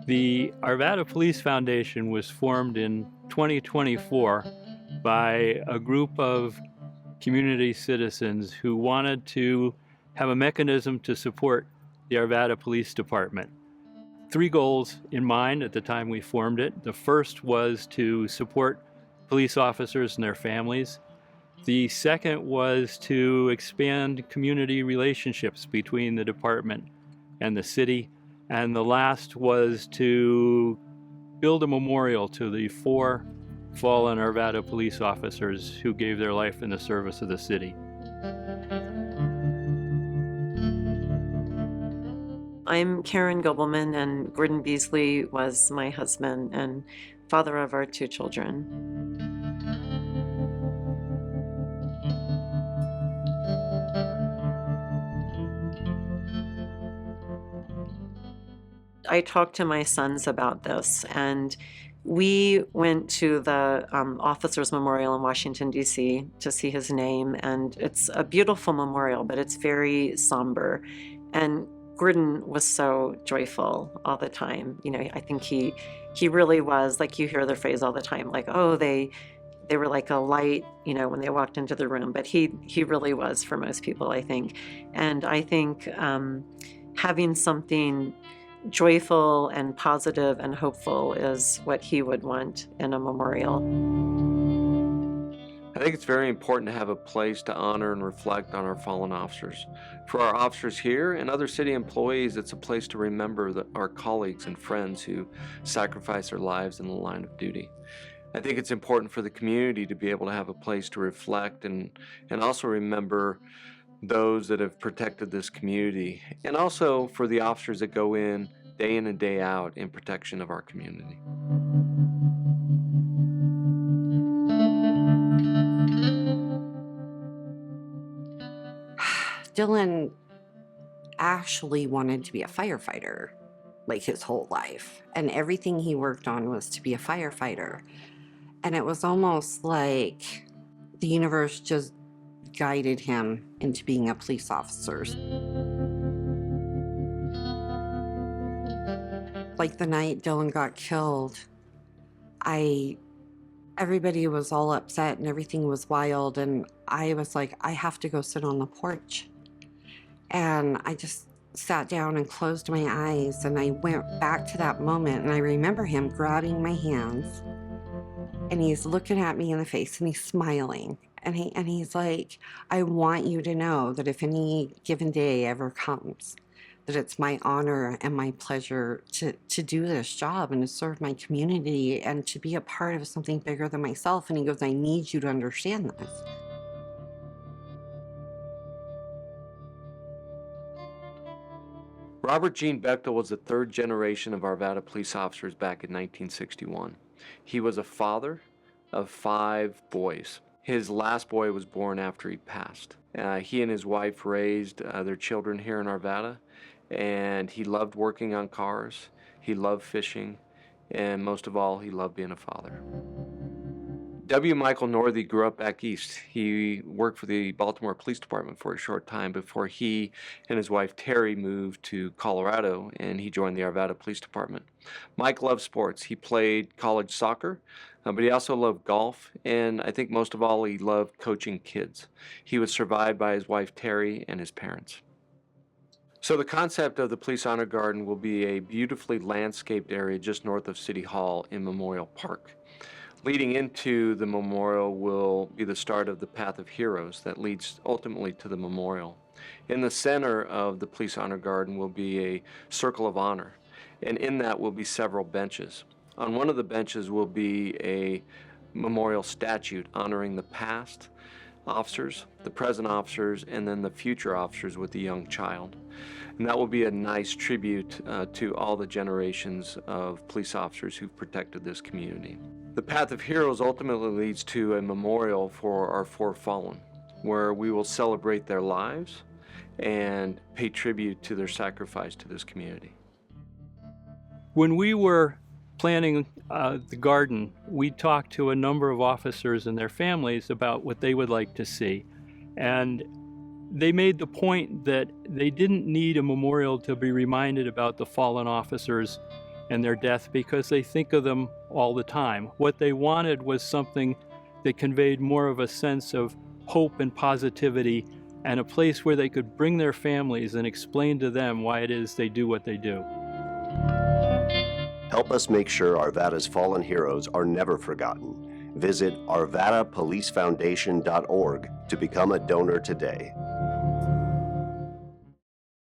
The Arvada Police Foundation was formed in 2024 by a group of community citizens who wanted to have a mechanism to support the Arvada Police Department. 3 goals in mind at the time we formed it. The first was to support police officers and their families. The second was to expand community relationships between the department and the city. And the last was to build a memorial to the 4 fallen Arvada police officers who gave their life in the service of the city. I'm Karen Gobelman, and Gordon Beasley was my husband and father of our 2 children. I talked to my sons about this, and we went to the Officers Memorial in Washington, D.C. to see his name, and it's a beautiful memorial, but it's very somber. And Gordon was so joyful all the time. You know, I think he really was, like, you hear the phrase all the time, like, oh, they were like a light, you know, when they walked into the room. But he really was for most people, I think. And I think having something joyful and positive and hopeful is what he would want in a memorial. I think it's very important to have a place to honor and reflect on our fallen officers. For our officers here and other city employees, it's a place to remember our colleagues and friends who sacrificed their lives in the line of duty. I think it's important for the community to be able to have a place to reflect and also remember those that have protected this community, and also for the officers that go in and day out in protection of our community. Dylan actually wanted to be a firefighter like his whole life, and everything he worked on was to be a firefighter. And it was almost like the universe just guided him into being a police officer. Like the night Dylan got killed, everybody was all upset and everything was wild, and I was like, I have to go sit on the porch. And I just sat down and closed my eyes, and I went back to that moment, and I remember him grabbing my hands, and he's looking at me in the face, and he's smiling. And he's like, I want you to know that if any given day ever comes, that it's my honor and my pleasure to do this job and to serve my community and to be a part of something bigger than myself. And he goes, I need you to understand this. Robert Gene Bechtel was the 3rd generation of Arvada police officers back in 1961. He was a father of 5 boys. His last boy was born after he passed. He and his wife raised their children here in Arvada, and he loved working on cars, he loved fishing, and most of all, he loved being a father. W. Michael Northey grew up back east. He worked for the Baltimore Police Department for a short time before he and his wife Terry moved to Colorado, and he joined the Arvada Police Department. Mike loved sports. He played college soccer, but he also loved golf, and I think most of all, he loved coaching kids. He was survived by his wife Terry and his parents. So the concept of the Police Honor Garden will be a beautifully landscaped area just north of City Hall in Memorial Park. Leading into the memorial will be the start of the Path of Heroes that leads ultimately to the memorial. In the center of the Police Honor Garden will be a circle of honor, and in that will be several benches. On one of the benches will be a memorial statue honoring the past officers, the present officers, and then the future officers with the young child. And that will be a nice tribute to all the generations of police officers who've protected this community. The Path of Heroes ultimately leads to a memorial for our 4 fallen, where we will celebrate their lives and pay tribute to their sacrifice to this community. When we were planning the garden, we talked to a number of officers and their families about what they would like to see. And they made the point that they didn't need a memorial to be reminded about the fallen officers and their death because they think of them all the time. What they wanted was something that conveyed more of a sense of hope and positivity, and a place where they could bring their families and explain to them why it is they do what they do. Help us make sure Arvada's fallen heroes are never forgotten. Visit arvadapolicefoundation.org to become a donor today.